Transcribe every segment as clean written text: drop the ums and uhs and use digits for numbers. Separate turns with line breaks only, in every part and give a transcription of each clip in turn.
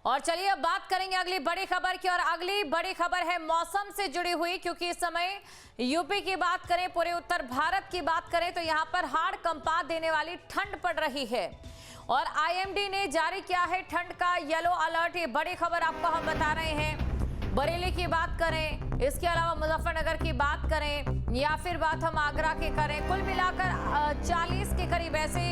और चलिए अब बात करेंगे अगली बड़ी खबर की। और अगली बड़ी खबर है मौसम से जुड़ी हुई, क्योंकि इस समय यूपी की बात करें, पूरे उत्तर भारत की बात करें तो यहां पर हाड़ कंपा देने वाली ठंड पड़ रही है। और आईएमडी ने जारी किया है ठंड का येलो अलर्ट। ये बड़ी खबर आपको हम बता रहे हैं। बरेली की बात करें, इसके अलावा मुजफ्फरनगर की बात करें, या फिर बात हम आगरा की करें, कुल मिलाकर 40 के करीब ऐसे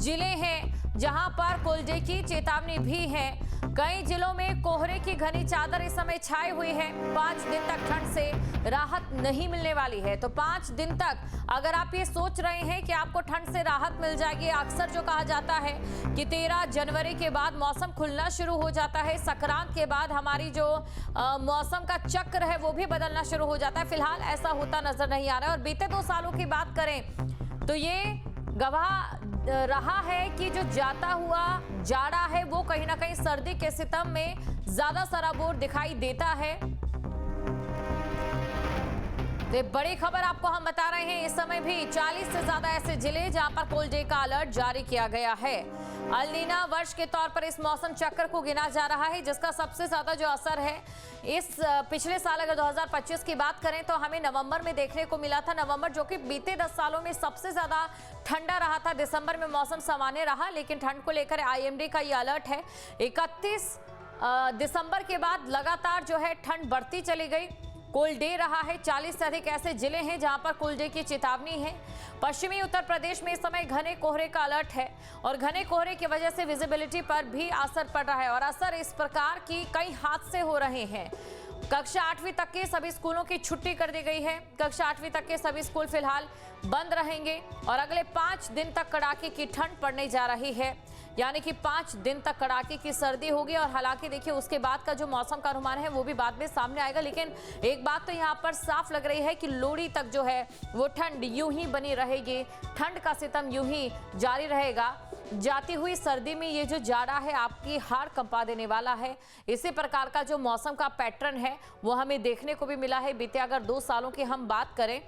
जिले हैं जहां पर कोल्डे की चेतावनी भी है। कई जिलों में कोहरे की घनी चादर इस समय छाई हुई है। 5 दिन तक ठंड से राहत नहीं मिलने वाली है। तो 5 दिन तक अगर आप ये सोच रहे हैं कि आपको ठंड से राहत मिल जाएगी, अक्सर जो कहा जाता है कि 13 जनवरी के बाद मौसम खुलना शुरू हो जाता है, संक्रांत के बाद हमारी जो मौसम का चक्र है वो भी बदलना शुरू हो जाता है। फिलहाल ऐसा होता नजर नहीं आ रहा है। और बीते 2 सालों की बात करें तो ये गवाह रहा है कि जो जाता हुआ जाड़ा है वो कहीं ना कहीं सर्दी के सितम में ज्यादा सराबोर दिखाई देता है। तो बड़ी खबर आपको हम बता रहे हैं, इस समय भी 40 से ज्यादा ऐसे जिले जहां पर कोल्ड डे का अलर्ट जारी किया गया है। अल नीना वर्ष के तौर पर इस मौसम चक्र को गिना जा रहा है, जिसका सबसे ज्यादा जो असर है इस पिछले साल अगर 2025 की बात करें तो हमें नवंबर में देखने को मिला था। नवंबर जो कि बीते 10 सालों में सबसे ज्यादा ठंडा रहा था। दिसंबर में मौसम सामान्य रहा, लेकिन ठंड को लेकर आईएमडी का ये अलर्ट है। 31 दिसंबर के बाद लगातार जो है ठंड बढ़ती चली गई। कोल्ड डे रहा है। 40 से अधिक ऐसे जिले हैं जहां पर कोल्ड डे की चेतावनी है। पश्चिमी उत्तर प्रदेश में इस समय घने कोहरे का अलर्ट है और घने कोहरे की वजह से विजिबिलिटी पर भी असर पड़ रहा है। और असर इस प्रकार की कई हादसे हो रहे हैं। कक्षा 8वीं तक के सभी स्कूलों की छुट्टी कर दी गई है। कक्षा 8वीं तक के सभी स्कूल फिलहाल बंद रहेंगे और अगले 5 दिन तक कड़ाके की ठंड पड़ने जा रही है। यानी कि 5 दिन तक कड़ाके की सर्दी होगी। और हालांकि देखिए उसके बाद का जो मौसम का अनुमान है वो भी बाद में सामने आएगा, लेकिन एक बात तो यहाँ पर साफ लग रही है कि लोहड़ी तक जो है वो ठंड यूं ही बनी रहेगी। ठंड का सितम यूं ही जारी रहेगा। जाती हुई सर्दी में ये जो जाड़ा है आपकी हाड़ कंपा देने वाला है। इसी प्रकार का जो मौसम का पैटर्न है वो हमें देखने को भी मिला है। बीते अगर 2 सालों की हम बात करें,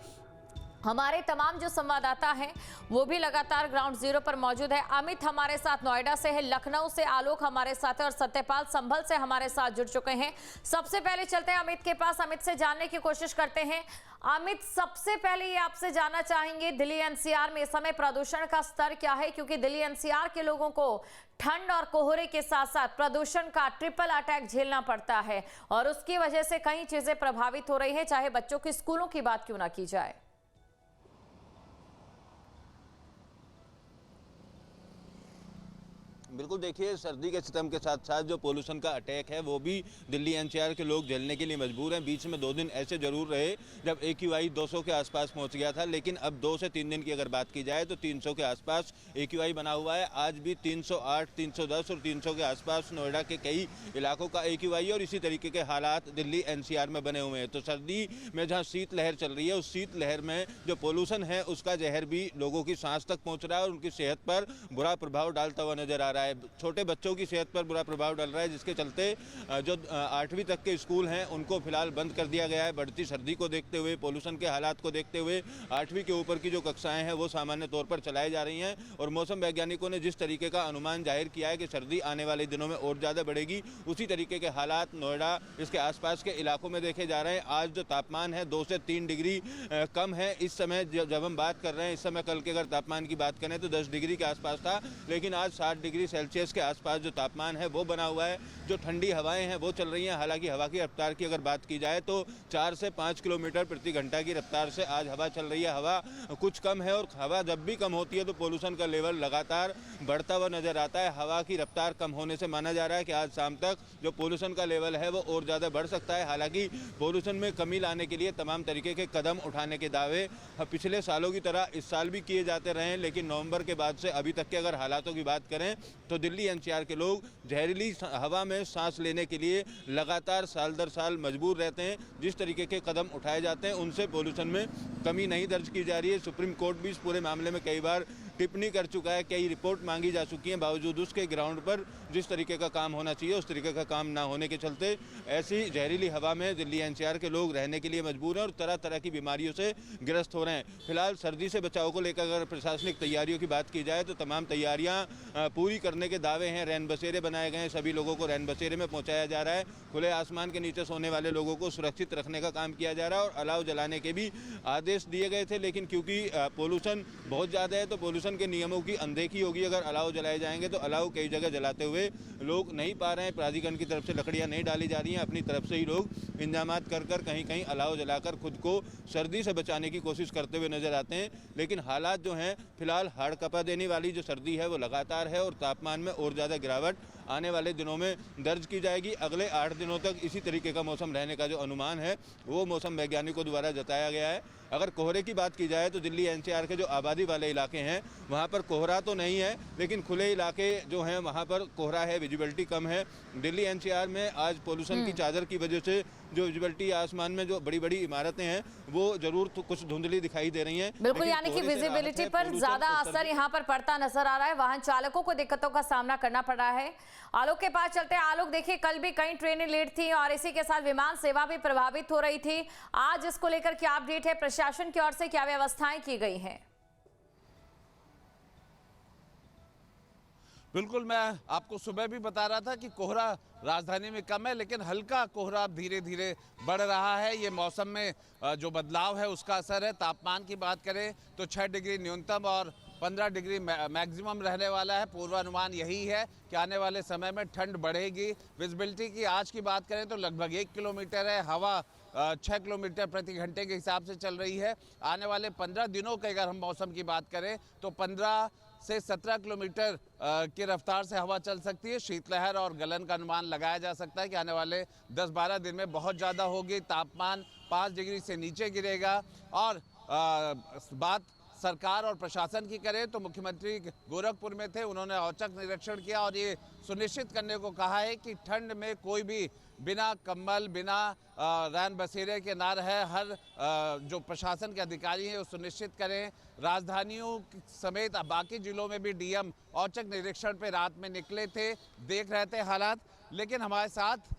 हमारे तमाम जो संवाददाता हैं वो भी लगातार ग्राउंड जीरो पर मौजूद है। अमित हमारे साथ नोएडा से है, लखनऊ से आलोक हमारे साथ है और सत्यपाल संभल से हमारे साथ जुड़ चुके हैं। सबसे पहले चलते हैं अमित के पास, अमित से जानने की कोशिश करते हैं। अमित, सबसे पहले ये आपसे जानना चाहेंगे दिल्ली एनसीआर में इस समय प्रदूषण का स्तर क्या है, क्योंकि दिल्ली एनसीआर के लोगों को ठंड और कोहरे के साथ साथ प्रदूषण का ट्रिपल अटैक झेलना पड़ता है और उसकी वजह से कई चीजें प्रभावित हो रही है, चाहे बच्चों के स्कूलों की बात क्यों ना की जाए।
बिल्कुल, देखिए सर्दी के सितम के साथ साथ जो पोल्यूशन का अटैक है वो भी दिल्ली एनसीआर के लोग झेलने के लिए मजबूर हैं। बीच में 2 दिन ऐसे जरूर रहे जब AQI 200 के आसपास पहुंच गया था, लेकिन अब 2 से 3 दिन की अगर बात की जाए तो 300 के आसपास AQI बना हुआ है। आज भी 308, 310 और 300 के आसपास नोएडा के कई इलाकों का AQI और इसी तरीके के हालात दिल्ली एनसीआर में बने हुए हैं। तो सर्दी में जहाँ शीतलहर चल रही है, उस शीतलहर में जो पोल्यूशन है उसका जहर भी लोगों की सांस तक पहुँच रहा है और उनकी सेहत पर बुरा प्रभाव डालता हुआ नजर आ रहा है। छोटे बच्चों की सेहत पर बुरा प्रभाव डाल रहा है, जिसके चलते जो 8वीं तक के स्कूल हैं उनको फिलहाल बंद कर दिया गया है। बढ़ती सर्दी को देखते हुए, पोल्यूशन के हालात को देखते हुए 8वीं के ऊपर की जो कक्षाएं हैं वो सामान्य तौर पर चलाई जा रही हैं। और मौसम वैज्ञानिकों ने जिस तरीके का अनुमान जाहिर किया है कि सर्दी आने वाले दिनों में और ज़्यादा बढ़ेगी, उसी तरीके के हालात नोएडा इसके आसपास के इलाकों में देखे जा रहे हैं। आज जो तापमान है 2 से 3 डिग्री कम है इस समय जब हम बात कर रहे हैं। इस समय कल के अगर तापमान की बात करें तो 10 डिग्री के आसपास था, लेकिन आज 7 डिग्री सेल्सियस के आसपास जो तापमान है वो बना हुआ है। जो ठंडी हवाएं हैं वो चल रही हैं। हालांकि हवा की रफ्तार की अगर बात की जाए तो 4 से 5 किलोमीटर प्रति घंटा की रफ्तार से आज हवा चल रही है। हवा कुछ कम है और हवा जब भी कम होती है तो पोल्यूशन का लेवल लगातार बढ़ता हुआ नजर आता है। हवा की रफ्तार कम होने से माना जा रहा है कि आज शाम तक जो पोल्यूशन का लेवल है वो और ज़्यादा बढ़ सकता है। हालांकि पोल्यूशन में कमी लाने के लिए तमाम तरीके के कदम उठाने के दावे पिछले सालों की तरह इस साल भी किए जाते रहे, लेकिन नवंबर के बाद से अभी तक के अगर हालातों की बात करें तो दिल्ली एनसीआर के लोग जहरीली हवा में सांस लेने के लिए लगातार साल दर साल मजबूर रहते हैं। जिस तरीके के कदम उठाए जाते हैं उनसे पोल्यूशन में कमी नहीं दर्ज की जा रही है। सुप्रीम कोर्ट भी इस पूरे मामले में कई बार टिप्पणी कर चुका है, कई रिपोर्ट मांगी जा चुकी हैं, बावजूद उसके ग्राउंड पर जिस तरीके का काम होना चाहिए उस तरीके का काम ना होने के चलते ऐसी जहरीली हवा में दिल्ली एनसीआर के लोग रहने के लिए मजबूर हैं और तरह तरह की बीमारियों से ग्रस्त हो रहे हैं। फिलहाल सर्दी से बचाव को लेकर अगर प्रशासनिक तैयारियों की बात की जाए तो तमाम तैयारियां पूरी करने के दावे हैं। रैन बसेरे बनाए गए हैं, सभी लोगों को रैन बसेरे में पहुंचाया जा रहा है, खुले आसमान के नीचे सोने वाले लोगों को सुरक्षित रखने का काम किया जा रहा है और अलाव जलाने के भी आदेश दिए गए थे। लेकिन क्योंकि पोल्यूशन बहुत ज़्यादा है तो पोल्यूशन के नियमों की अनदेखी होगी। अगर अलाव जलाए जाएंगे तो अलाव कई जगह जलाते हुए लोग नहीं पा रहे हैं, प्राधिकरण की तरफ से लकड़ियां नहीं डाली जा रही हैं, अपनी तरफ से ही लोग इंतजामात कर कहीं कहीं अलाव जलाकर खुद को सर्दी से बचाने की कोशिश करते हुए नजर आते हैं। लेकिन हालात जो हैं फिलहाल हाड़ कपा देने वाली जो सर्दी है वो लगातार है और तापमान में और ज़्यादा गिरावट आने वाले दिनों में दर्ज की जाएगी। अगले 8 दिनों तक इसी तरीके का मौसम रहने का जो अनुमान है वो मौसम वैज्ञानिकों द्वारा जताया गया है। अगर कोहरे की बात की जाए तो दिल्ली एनसीआर के जो आबादी वाले इलाके हैं वहाँ पर कोहरा तो नहीं है, लेकिन खुले इलाके जो हैं वहाँ पर कोहरा है, विजिबिलिटी कम है। दिल्ली एनसीआर में आज पोल्यूशन की चादर की वजह से जो विजिबिलिटी आसमान में जो बड़ी बड़ी इमारतें हैं वो जरूर तो कुछ धुंधली दिखाई दे रही हैं।
बिल्कुल, यानी कि विजिबिलिटी पर ज्यादा असर यहाँ पर पड़ता नजर आ रहा है, वाहन चालकों को दिक्कतों का सामना करना पड़ रहा है। आलोक के पास चलते हैं। आलोक, देखिए कल भी कई ट्रेनें लेट थी और इसी के साथ विमान सेवा भी प्रभावित हो रही थी। आज इसको लेकर क्या अपडेट है, प्रशासन की ओर से क्या व्यवस्थाएं की गई हैं?
बिल्कुल, मैं आपको सुबह भी बता रहा था कि कोहरा राजधानी में कम है, लेकिन हल्का कोहरा धीरे धीरे बढ़ रहा है। ये मौसम में जो बदलाव है उसका असर है। तापमान की बात करें तो 6 डिग्री न्यूनतम और 15 डिग्री मैक्सिमम रहने वाला है। पूर्वानुमान यही है कि आने वाले समय में ठंड बढ़ेगी। विजिबिलिटी की आज की बात करें तो लगभग 1 किलोमीटर है, हवा 6 किलोमीटर प्रति घंटे के हिसाब से चल रही है। आने वाले 15 दिनों के अगर हम मौसम की बात करें तो 15 से 17 किलोमीटर की रफ्तार से हवा चल सकती है। शीतलहर और गलन का अनुमान लगाया जा सकता है कि आने वाले 10-12 दिन में बहुत ज़्यादा होगी। तापमान 5 डिग्री से नीचे गिरेगा। और बात सरकार और प्रशासन की करें तो मुख्यमंत्री गोरखपुर में थे, उन्होंने औचक निरीक्षण किया और ये सुनिश्चित करने को कहा है कि ठंड में कोई भी बिना कंबल, बिना रैन बसेरे के ना रहे। हर जो प्रशासन के अधिकारी हैं वो सुनिश्चित करें। राजधानियों समेत बाकी जिलों में भी डीएम औचक निरीक्षण पे रात में निकले थे, देख रहे थे हालात। लेकिन हमारे साथ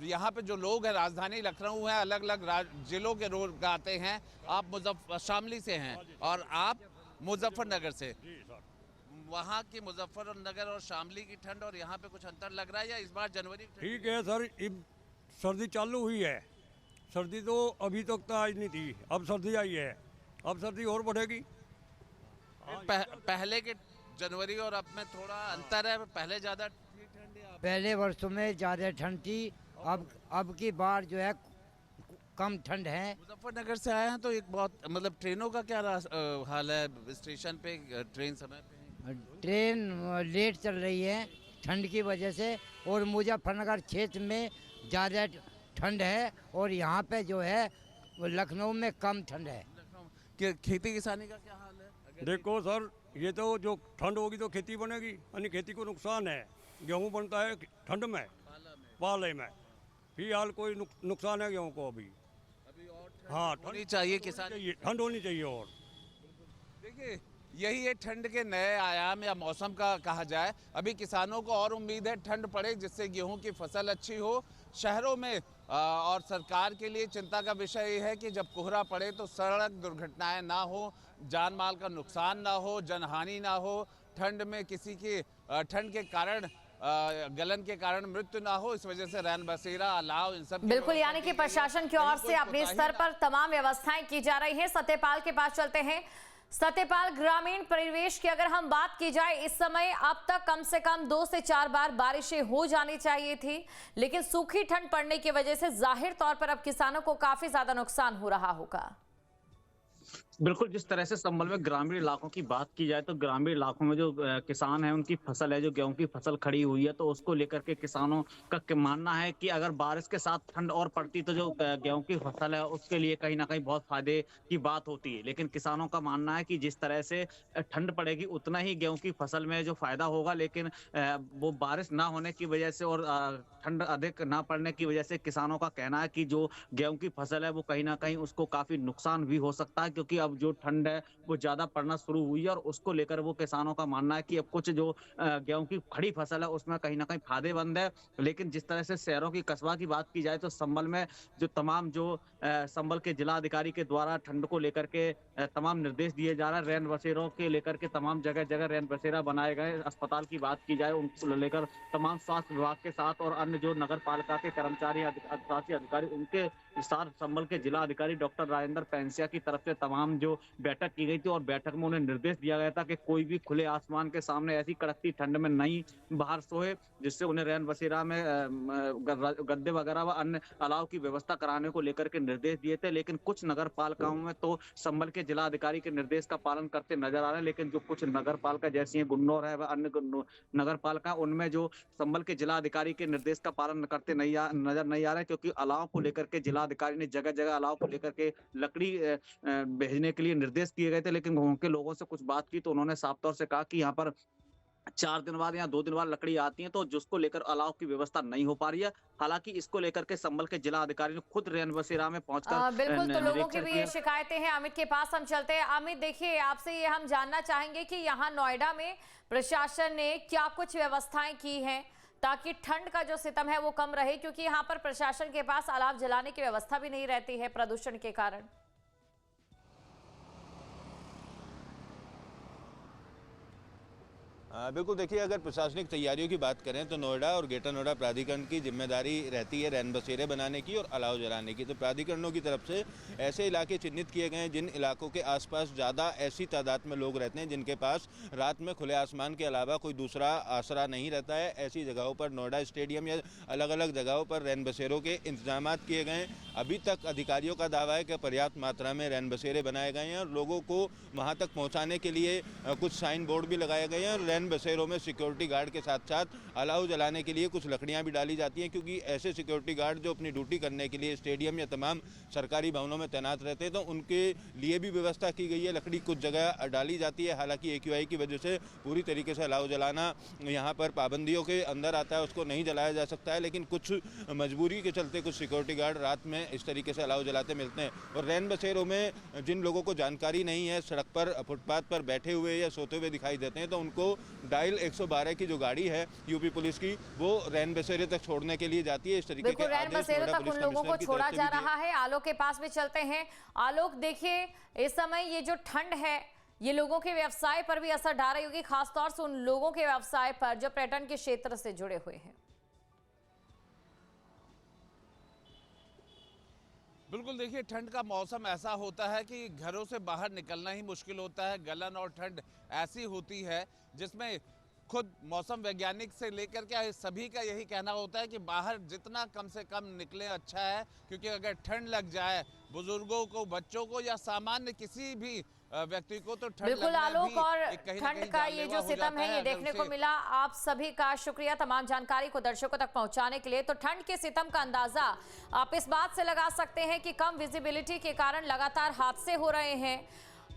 यहाँ पे जो लोग हैं राजधानी लखनऊ है, अलग अलग जिलों के लोग आते हैं। आप शामली से हैं और आप मुजफ्फरनगर से। वहाँ की मुजफ्फरनगर और शामली की ठंड और यहाँ पे कुछ अंतर लग रहा है या इस बार जनवरी?
ठीक है सर, सर्दी चालू हुई है। सर्दी तो अभी तक तो आज नहीं थी, अब सर्दी आई है, अब सर्दी और बढ़ेगी।
पहले के जनवरी और अब में थोड़ा अंतर है, पहले ज़्यादा ठंड है?
पहले वर्षों में ज़्यादा ठंड थी, अब की बार जो है कम ठंड है।
मुजफ्फरनगर से आए हैं तो एक बहुत मतलब ट्रेनों का क्या हाल है? स्टेशन पे ट्रेन समय पे?
ट्रेन लेट चल रही है ठंड की वजह से, और मुजफ्फरनगर क्षेत्र में ज़्यादा ठंड है और यहाँ पे जो है लखनऊ में कम ठंड है।
खेती किसानी का क्या हाल है?
देखो सर, ये तो जो ठंड होगी तो खेती बनेगी, यानी खेती को नुकसान है। गेहूं बनता है ठंड में, पाले में। फिलहाल कोई नुकसान है गेहूं को अभी। हाँ,
होनी चाहिए किसान,
ठंड होनी चाहिए। और
देखिए यही है ठंड के नए आयाम या मौसम का कहा जाए। अभी किसानों को और उम्मीद है ठंड पड़े जिससे गेहूं की फसल अच्छी हो। शहरों में और सरकार के लिए चिंता का विषय ये है कि जब कोहरा पड़े तो सड़क दुर्घटनाएं ना हो, जान माल का नुकसान ना हो, जनहानि ना हो, ठंड में किसी की ठंड के कारण गलन के कारण मृत्यु ना हो। इस वजह से रैन बसेरा, अलाव, इन सब
बिल्कुल, यानी कि प्रशासन की ओर से अपने स्तर पर तमाम व्यवस्थाएं की जा रही हैं। सत्यपाल के पास चलते हैं। सत्यपाल, ग्रामीण परिवेश की अगर हम बात की जाए, इस समय अब तक कम से कम 2 से 4 बार बारिशें हो जानी चाहिए थी, लेकिन सूखी ठंड पड़ने की वजह से जाहिर तौर पर अब किसानों को काफी ज्यादा नुकसान हो रहा होगा।
बिल्कुल, जिस तरह से संभल में ग्रामीण इलाकों की बात की जाए तो ग्रामीण इलाकों में जो किसान हैं उनकी फसल है, जो गेहूं की फसल खड़ी हुई है, तो उसको लेकर के किसानों का मानना है कि अगर बारिश के साथ ठंड और पड़ती तो जो गेहूं की फसल है उसके लिए कहीं ना कहीं बहुत फायदे की बात होती है। लेकिन किसानों का मानना है कि जिस तरह से ठंड पड़ेगी उतना ही गेहूं की फसल में जो फायदा होगा, लेकिन वो बारिश ना होने की वजह से और ठंड अधिक ना पड़ने की वजह से किसानों का कहना है कि जो गेहूं की फसल है वो कहीं ना कहीं उसको काफी नुकसान भी हो सकता है, क्योंकि अब जो ठंड है वो ज्यादा पड़ना शुरू हुई है और उसको लेकर वो किसानों का मानना है कि अब कुछ जो गेहूं की खड़ी फसल है उसमें कहीं ना कहीं फायदेमंद है। लेकिन जिस तरह से शहरों की कस्बा की बात की जाए तो संभल में जो तमाम जो संभल के जिला अधिकारी के द्वारा ठंड को लेकर के तमाम निर्देश दिए जा रहे हैं। रैन बसेरों के लेकर के तमाम जगह जगह रैन बसेरा बनाए गए। अस्पताल की बात की जाए उनको लेकर तमाम स्वास्थ्य विभाग के साथ और अन्य जो नगर पालिका के कर्मचारी अधिकारी उनके साथ संभल के जिला अधिकारी डॉक्टर राजेंद्र पेंसिया की तरफ से तमाम जो बैठक की गई थी और बैठक में उन्हें निर्देश दिया गया था कि कोई भी खुले आसमान के सामने ऐसी कड़कती ठंड में नहीं बाहर सोए, जिससे उन्हें रैन बसेरा में गद्दे वगैरह व अन्य अलाव की व्यवस्था कराने को लेकर के निर्देश दिए थे। लेकिन कुछ नगर पालिकाओं में तो संभल के जिला अधिकारी के निर्देश का पालन करते नजर आ रहे हैं, लेकिन जो कुछ नगर पालिका जैसी है गुन्नौर है व अन्य नगर पालिका उनमें जो संभल के जिला अधिकारी के निर्देश का पालन करते नजर नहीं आ रहे, क्योंकि अलाव को लेकर के जिला अधिकारी ने जगह जगह अलाव को लेकर के लकड़ी भेजने के लिए निर्देश दिए गए थे। लेकिन वहां के लोगों से कुछ बात की तो उन्होंने साफ तौर से कहा कि यहाँ पर 4 दिन बाद या 2 दिन बाद लकड़ी आती है, तो जिसको लेकर अलाव की व्यवस्था नहीं हो पा रही है। हालांकि इसको लेकर के संभल के जिला अधिकारी ने खुद रैन बसेरा में पहुंचकर
बिल्कुल, तो लोगों की भी ये शिकायतें हैं। अमित के पास हम चलते हैं। अमित, देखिए, आपसे ये हम जानना चाहेंगे कि यहाँ नोएडा में प्रशासन ने क्या कुछ व्यवस्थाएं की हैं ताकि ठंड का जो सितम है वो कम रहे, क्योंकि यहाँ पर प्रशासन के पास अलाव जलाने की व्यवस्था भी नहीं रहती है प्रदूषण के कारण।
बिल्कुल, देखिए, अगर प्रशासनिक तैयारियों की बात करें तो नोएडा और ग्रेटर नोएडा प्राधिकरण की जिम्मेदारी रहती है रैन बसेरे बनाने की और अलाव जलाने की। तो प्राधिकरणों की तरफ से ऐसे इलाके चिन्हित किए गए हैं जिन इलाकों के आसपास ज़्यादा ऐसी तादाद में लोग रहते हैं जिनके पास रात में खुले आसमान के अलावा कोई दूसरा आसरा नहीं रहता है। ऐसी जगहों पर नोएडा स्टेडियम या अलग अलग जगहों पर रैन बसेरों के इंतजाम किए गए हैं। अभी तक अधिकारियों का दावा है कि पर्याप्त मात्रा में रैन बसेरे बनाए गए हैं और लोगों को वहाँ तक पहुँचाने के लिए कुछ साइन बोर्ड भी लगाए गए हैं और रैन बसेरों में सिक्योरिटी गार्ड के साथ साथ अलाव जलाने के लिए कुछ लकड़ियां भी डाली जाती हैं, क्योंकि ऐसे सिक्योरिटी गार्ड जो अपनी ड्यूटी करने के लिए स्टेडियम या तमाम सरकारी भवनों में तैनात रहते हैं तो उनके लिए भी व्यवस्था की गई है। लकड़ी कुछ जगह डाली जाती है। हालांकि AQI की वजह से पूरी तरीके से अलाव जलाना यहाँ पर पाबंदियों के अंदर आता है, उसको नहीं जलाया जा सकता है। लेकिन कुछ मजबूरी के चलते कुछ सिक्योरिटी गार्ड रात में इस तरीके से अलाव जलाते मिलते हैं। और रैन बसेरों में जिन लोगों को जानकारी नहीं है, सड़क पर फुटपाथ पर बैठे हुए या सोते हुए दिखाई देते हैं, तो उनको डायल 112 की जो गाड़ी है यूपी पुलिस की वो रैन बसेरे तक छोड़ने के लिए जाती है। इस तरीके के
रैन बसेरे तक उन लोगों को छोड़ा जा रहा है। आलोक के पास भी चलते हैं। आलोक, देखिए, इस समय ये जो ठंड है ये लोगों के व्यवसाय पर भी असर डाल रही होगी, खासतौर से उन लोगों के व्यवसाय पर जो पर्यटन के क्षेत्र से जुड़े हुए हैं।
बिल्कुल, देखिए, ठंड का मौसम ऐसा होता है कि घरों से बाहर निकलना ही मुश्किल होता है। गलन और ठंड ऐसी होती है जिसमें खुद मौसम वैज्ञानिक से लेकर के सभी का यही कहना होता है कि बाहर जितना कम से कम निकले अच्छा है, क्योंकि अगर ठंड लग जाए बुजुर्गों को, बच्चों को या सामान्य किसी भी व्यक्ति को तो ठंड
बिल्कुल आलोक, और ठंड का ये जो सितम है ये देखने को मिला। आप सभी का शुक्रिया तमाम जानकारी को दर्शकों तक पहुंचाने के लिए। तो ठंड के सितम का अंदाजा आप इस बात से लगा सकते हैं कि कम विजिबिलिटी के कारण लगातार हादसे हो रहे हैं।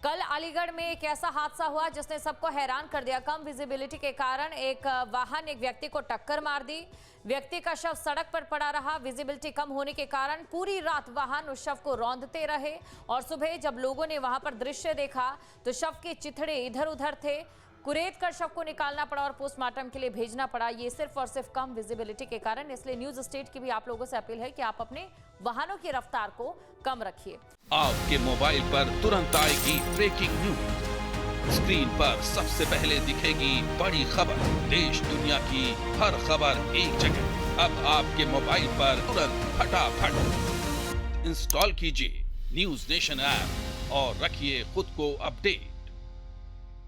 कल अलीगढ़ में एक ऐसा हादसा हुआ जिसने सबको हैरान कर दिया। कम विजिबिलिटी के कारण एक वाहन एक व्यक्ति को टक्कर मार दी। व्यक्ति का शव सड़क पर पड़ा रहा। विजिबिलिटी कम होने के कारण पूरी रात वाहन उस शव को रौंदते रहे और सुबह जब लोगों ने वहां पर दृश्य देखा तो शव के चिथड़े इधर उधर थे। कुरेद कर शव को निकालना पड़ा और पोस्टमार्टम के लिए भेजना पड़ा, ये सिर्फ और सिर्फ कम विजिबिलिटी के कारण। इसलिए न्यूज स्टेट की भी आप लोगों से अपील है कि आप अपने वाहनों की रफ्तार को कम रखिए।
आपके मोबाइल पर तुरंत आएगी ब्रेकिंग न्यूज। स्क्रीन पर सबसे पहले दिखेगी बड़ी खबर। देश दुनिया की हर खबर एक जगह। अब आपके मोबाइल पर तुरंत फटाफट इंस्टॉल कीजिए न्यूज नेशन ऐप और रखिए खुद को अपडेट।